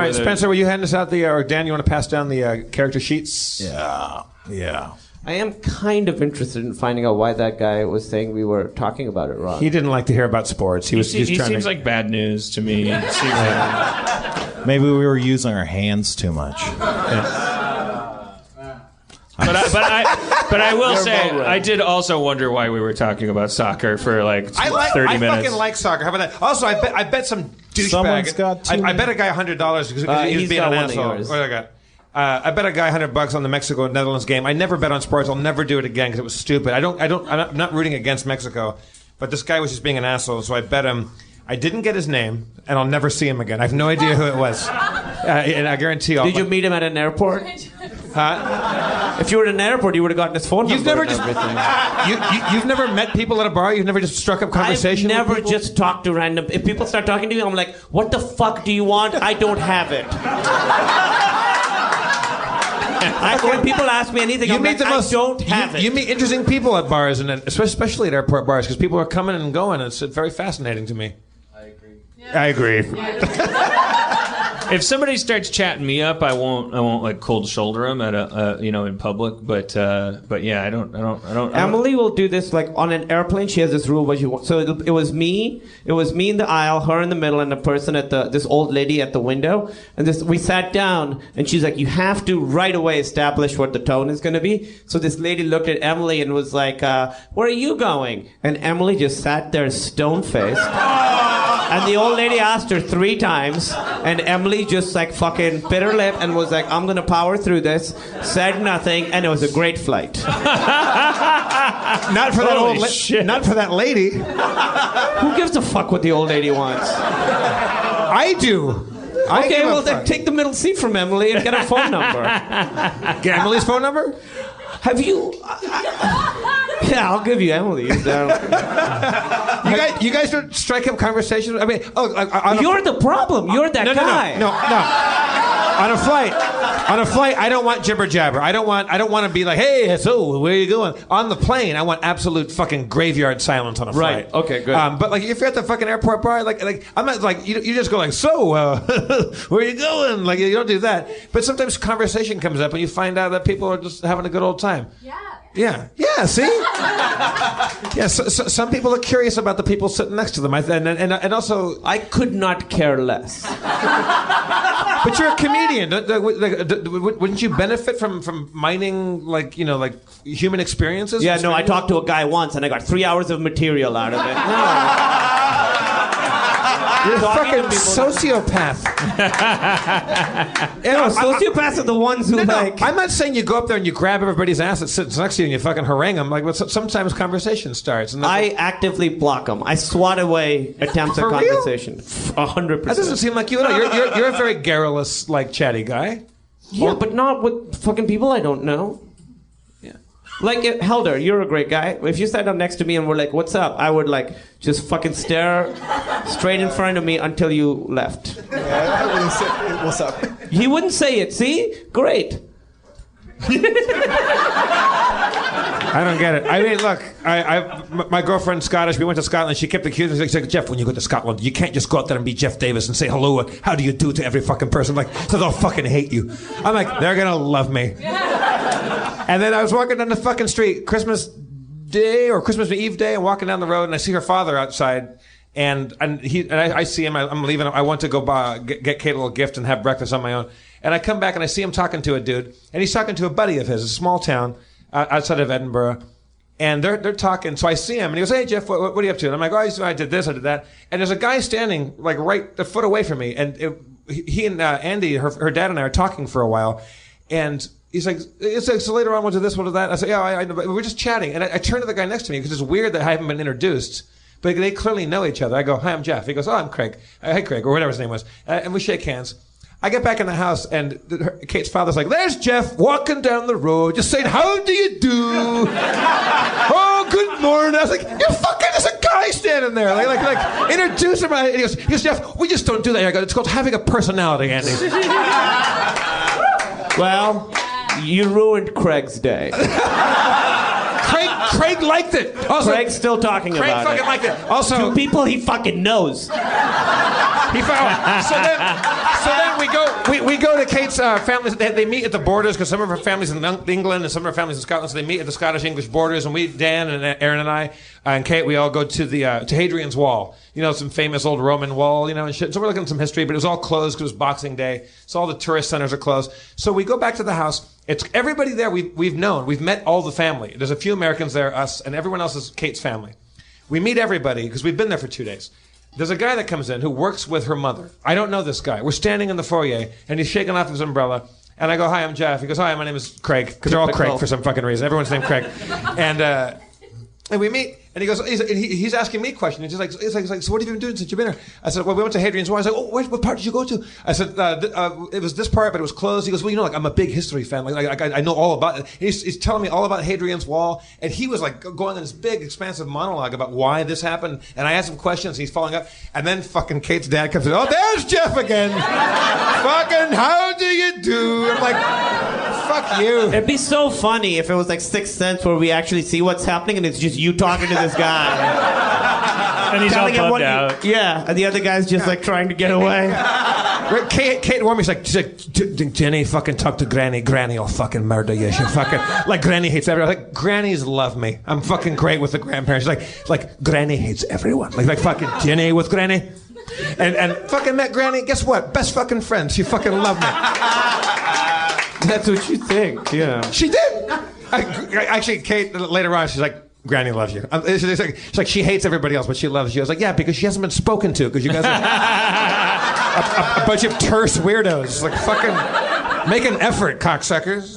right, Spencer, will you hand us out or Dan, you want to pass down the character sheets? Yeah. I am kind of interested in finding out why that guy was saying we were talking about it wrong. He didn't like to hear about sports. He seems like bad news to me. Maybe we were using our hands too much. But I will say, I did also wonder why we were talking about soccer for 30 minutes. I fucking like soccer. How about that? Also, I bet some douchebag. I bet a guy $100 because he was being an asshole. What I got? I bet a guy $100 on the Mexico-Netherlands game. I never bet on sports. I'll never do it again because it was stupid. I'm not rooting against Mexico, but this guy was just being an asshole, so I bet him. I didn't get his name, and I'll never see him again. I have no idea who it was. And I guarantee you. Did you meet him at an airport? Huh? If you were at an airport, you would have gotten his phone number. You've never met people at a bar? You've never just struck up conversation? I've never just talked to random. If people start talking to me, I'm like, "What the fuck do you want? I don't have it." When people ask me anything, I don't have it. You meet interesting people at bars, and especially at airport bars, because people are coming and going. It's very fascinating to me. I agree. If somebody starts chatting me up, I won't cold shoulder them at in public. But yeah, I don't. Emily will do this on an airplane. She has this rule where it was me in the aisle, her in the middle, and the person this old lady at the window. And we sat down, and she's like, "You have to right away establish what the tone is going to be." So this lady looked at Emily and was like, "Where are you going?" And Emily just sat there stone faced. And the old lady asked her 3 times, and Emily just fucking bit her lip and was like, "I'm gonna power through this." Said nothing, and it was a great flight. Not for that lady. Who gives a fuck what the old lady wants? I do. Okay, well then take the middle seat from Emily and get her phone number. Get Emily's phone number? Have you? Yeah, I'll give you Emily's. You guys don't strike up conversations. I mean, you're the problem. You're that guy. No. On a flight, I don't want jibber jabber. I don't want to be like, "Hey, so where are you going?" On the plane, I want absolute fucking graveyard silence on a flight. Right. Okay. Good. But if you're at the fucking airport bar, I'm not you just go "So, where are you going?" You don't do that. But sometimes conversation comes up and you find out that people are just having a good old time. Yeah. See. Yeah. So some people are curious about the people sitting next to them, and also I could not care less. But you're a comedian. Wouldn't you benefit from mining human experiences? Yeah, no, I talked to a guy once and I got 3 hours of material out of it. You're a fucking sociopath. Sociopaths are the ones who I'm not saying you go up there and you grab everybody's ass that sits next to you and you fucking harangue them. Sometimes conversation starts. And I actively block them. I swat away attempts at conversation. 100%. That doesn't seem like you at all. You're a very garrulous, chatty guy. Yeah, but not with fucking people I don't know. Helder, you're a great guy. If you sat down next to me and were like, "What's up?" I would just fucking stare straight in front of me until you left. Yeah, I wouldn't say, "What's up?" He wouldn't say it. See? Great. I don't get it. I mean, look, my girlfriend's Scottish. We went to Scotland. She kept accusing me. She said, "Jeff, when you go to Scotland, you can't just go out there and be Jeff Davis and say hello. How do you do to every fucking person? So they'll fucking hate you." I'm like, they're gonna love me. And then I was walking down the fucking street, Christmas Day or Christmas Eve day, and walking down the road, and I see her father outside, and I see him. I'm leaving. I want to go get Kate a little gift and have breakfast on my own. And I come back and I see him talking to a dude, and he's talking to a buddy of his, a small town outside of Edinburgh, and they're talking. So I see him, and he goes, "Hey Jeff, what are you up to?" And I'm like, "Oh, I did this, I did that." And there's a guy standing right a foot away from me, and he and Andy, her dad, and I are talking for a while, and he's like, so later on, we'll do this, we'll do that. I said, "Yeah, I know." We're just chatting. And I turn to the guy next to me because it's weird that I haven't been introduced. But they clearly know each other. I go, "Hi, I'm Jeff." He goes, "Oh, I'm Craig." "Hey, Craig," or whatever his name was. And we shake hands. I get back in the house, and Kate's father's like, "There's Jeff walking down the road, just saying, 'How do you do?' Oh, good morning." I was like, "You fucking, there's a guy standing there." Like introduce him. And he goes, "Jeff, we just don't do that here." I go, "It's called having a personality, Andy." Well, you ruined Craig's day. Craig liked it. Also, Craig's still talking about it. Craig fucking liked it. Also, to people he fucking knows. He found. So then we go to Kate's family. They meet at the borders because some of her family's in England and some of her family's in Scotland. So they meet at the Scottish-English borders, and Dan and Aaron and I and Kate, we all go to the to Hadrian's Wall. You know, some famous old Roman wall. You know, and shit. So we're looking at some history, but it was all closed because it was Boxing Day. So all the tourist centers are closed. So we go back to the house. It's everybody there. We've known. We've met all the family. There's a few Americans there, us, and everyone else is Kate's family. We meet everybody because we've been there for 2 days. There's a guy that comes in who works with her mother. I don't know this guy. We're standing in the foyer, and he's shaking off his umbrella. And I go, "Hi, I'm Jeff." He goes, "Hi, my name is Craig," because they're all Craig for some fucking reason. Everyone's named Craig. And we meet, and he goes, he's asking me questions. He's like, "So what have you been doing since you've been here?" I said, "Well, we went to Hadrian's Wall." He's like, "Oh, what part did you go to?" I said, "It was this part, but it was closed." He goes, "Well, you know, like I'm a big history fan. Like I know all about it." He's telling me all about Hadrian's Wall, and he was like going on this big, expansive monologue about why this happened. And I asked him questions, and he's following up. And then fucking Kate's dad comes in. "Oh, there's Jeff again. Fucking how do you do?" I'm like, "Fuck you." It'd be so funny if it was like Sixth Sense where we actually see what's happening and it's just you talking to this guy. And he's all Telling him bummed what out. yeah, and the other guy's just like trying to get away. Kate warned me. She's like, "Jenny, fucking talk to Granny. Granny will fucking murder you. She fucking like Granny hates everyone." Like grannies love me. I'm fucking great with the grandparents. Like Granny hates everyone. Like fucking Jenny with Granny, and fucking met Granny. Guess what? Best fucking friends. She fucking loved me. That's what you think, yeah. She did. Actually, Kate later on, she's like, "Granny loves you." She's like, she hates everybody else, but she loves you. I was like, "Yeah, because she hasn't been spoken to, because you guys are a bunch of terse weirdos. Like, fucking make an effort, cocksuckers."